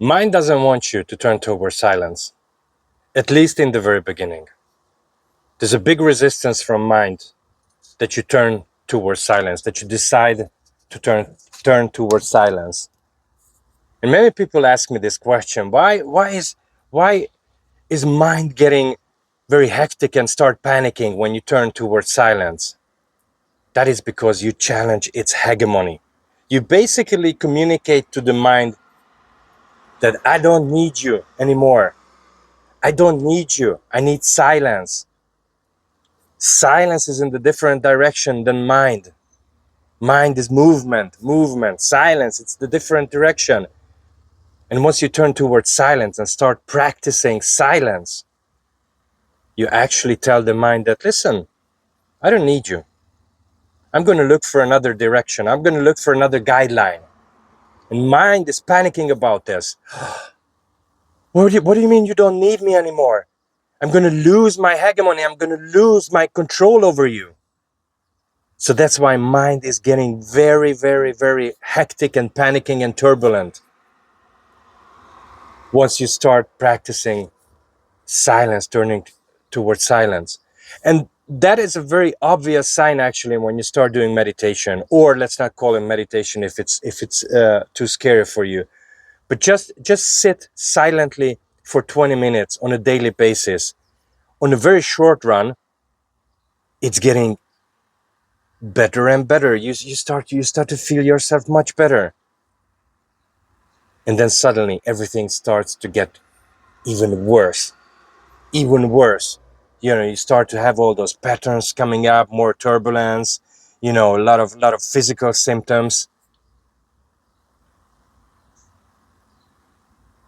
Mind doesn't want you to turn towards silence, at least in the very beginning. There's a big resistance from mind that you turn towards silence, that you decide to turn towards silence. And many people ask me this question: why is mind getting very hectic and start panicking when you turn towards silence? That is because you challenge its hegemony. You basically communicate to the mind that I don't need you anymore. I don't need you. I need silence. Silence is in the different direction than mind. Mind is movement, movement. Silence, it's the different direction. And once you turn towards silence and start practicing silence, you actually tell the mind that, listen, I don't need you. I'm going to look for another direction. I'm going to look for another guideline. And mind is panicking about this. What do you mean you don't need me anymore? I'm going to lose my hegemony. I'm going to lose my control over you. So that's why mind is getting very, very, very hectic and panicking and turbulent once you start practicing silence, turning towards silence. And that is a very obvious sign, actually, when you start doing meditation, or let's not call it meditation if it's too scary for you. But just sit silently for 20 minutes on a daily basis. On a very short run, it's getting better and better. You start to feel yourself much better. And then suddenly everything starts to get even worse. Even worse. You start to have all those patterns coming up, more turbulence, a lot of physical symptoms.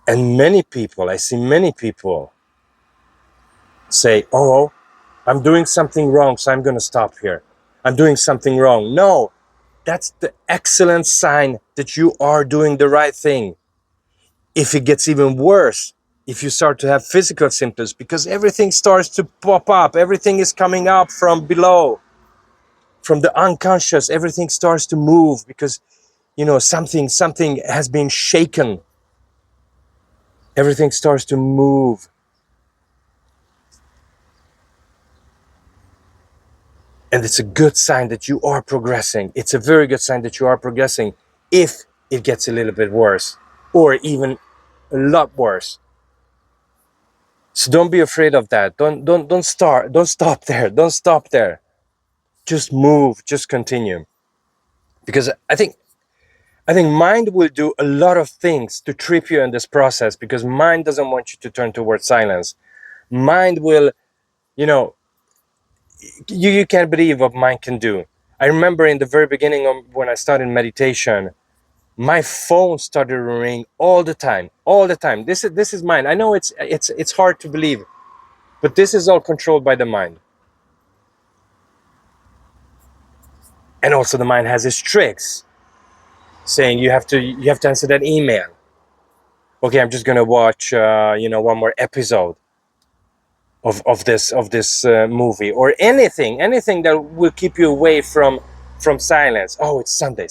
And I see many people say, oh, I'm doing something wrong, so I'm going to stop here. I'm doing something wrong. No, that's the excellent sign that you are doing the right thing. If it gets even worse, if you start to have physical symptoms, because everything starts to pop up, everything is coming up from below, from the unconscious, everything starts to move because, something has been shaken. Everything starts to move. And it's a good sign that you are progressing. It's a very good sign that you are progressing if it gets a little bit worse or even a lot worse. So don't be afraid of that. Don't stop there. Don't stop there. Just move, just continue. Because I think mind will do a lot of things to trip you in this process, because mind doesn't want you to turn towards silence. Mind will, you can't believe what mind can do. I remember in the very beginning of when I started meditation, my phone started to ring all the time, all the time. This is mine. I know it's hard to believe, but this is all controlled by the mind. And also the mind has its tricks, saying you have to answer that email. Okay, I'm just gonna watch one more episode of this movie, or anything that will keep you away from silence. Oh, it's Sunday.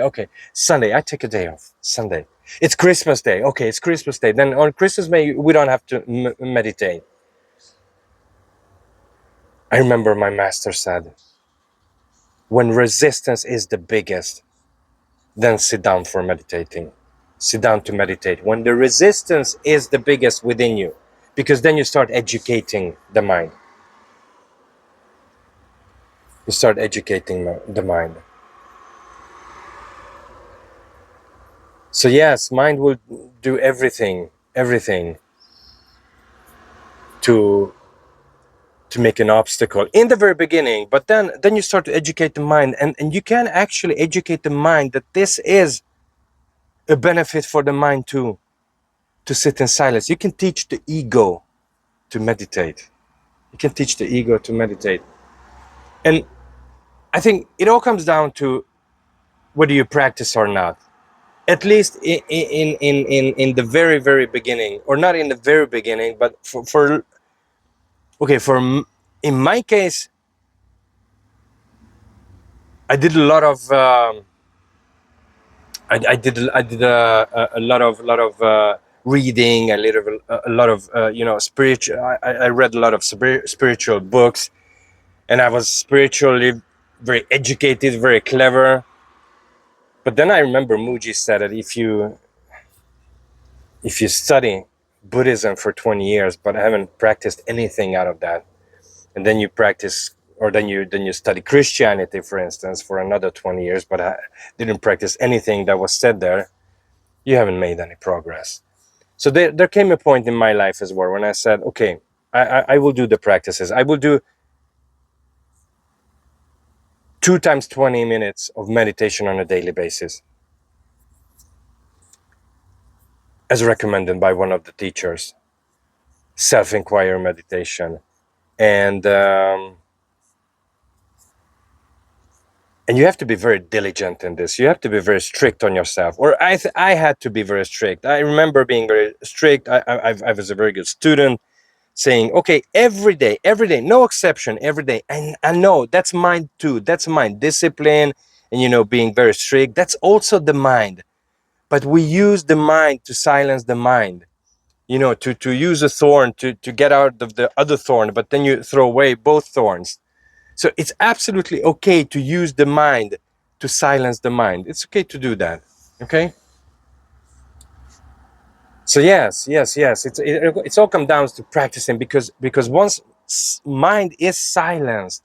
Okay, Sunday. I take a day off. Sunday. It's Christmas Day. Okay, it's Christmas Day. Then on Christmas Day we don't have to meditate. I remember my master said, when resistance is the biggest, then sit down for meditating. Sit down to meditate when the resistance is the biggest within you, because then you start educating the mind. You start educating the mind. So yes, mind will do everything to make an obstacle in the very beginning, but then you start to educate the mind, and you can actually educate the mind that this is a benefit for the mind too, to sit in silence. You can teach the ego to meditate. You can teach the ego to meditate. And I think it all comes down to whether you practice or not. At least in the very, very beginning, or not in the very beginning, but in my case, I did a lot of I did a lot of reading, a lot of spiritual. I read a lot of spiritual books, and I was spiritually very educated, very clever. But then I remember Muji said that if you study Buddhism for 20 years but haven't practiced anything out of that, and then you practice, or then you study Christianity, for instance, for another 20 years but didn't practice anything that was said there, you haven't made any progress. So there came a point in my life as well when I said, okay, I will do the practices. I will do 2 times 20 minutes of meditation on a daily basis, as recommended by one of the teachers, self-inquiry meditation. And you have to be very diligent in this. You have to be very strict on yourself. Or I had to be very strict. I remember being very strict. I was a very good student, saying, okay, every day, no exception, every day. And I know that's mind too. That's mind. Discipline and, being very strict. That's also the mind. But we use the mind to silence the mind. To use a thorn to get out of the other thorn, but then you throw away both thorns. So it's absolutely okay to use the mind to silence the mind. It's okay to do that. Okay. So yes. It's all come down to practicing, because once mind is silenced,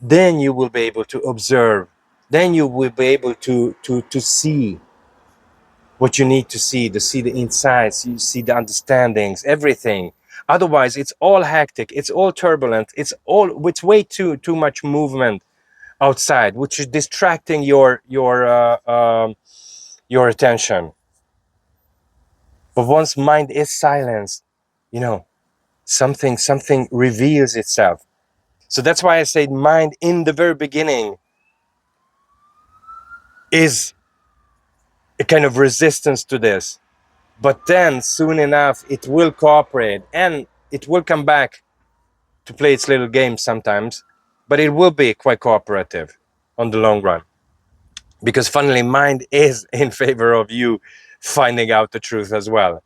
then you will be able to observe. Then you will be able to see what you need to see the insights, you see the understandings, everything. Otherwise, it's all hectic, it's all turbulent, it's way too much movement outside, which is distracting your attention. But once mind is silenced, you know, something reveals itself. So that's why I say mind in the very beginning is a kind of resistance to this. But then soon enough, it will cooperate and it will come back to play its little game sometimes, but it will be quite cooperative on the long run. Because funnily, mind is in favor of you finding out the truth as well.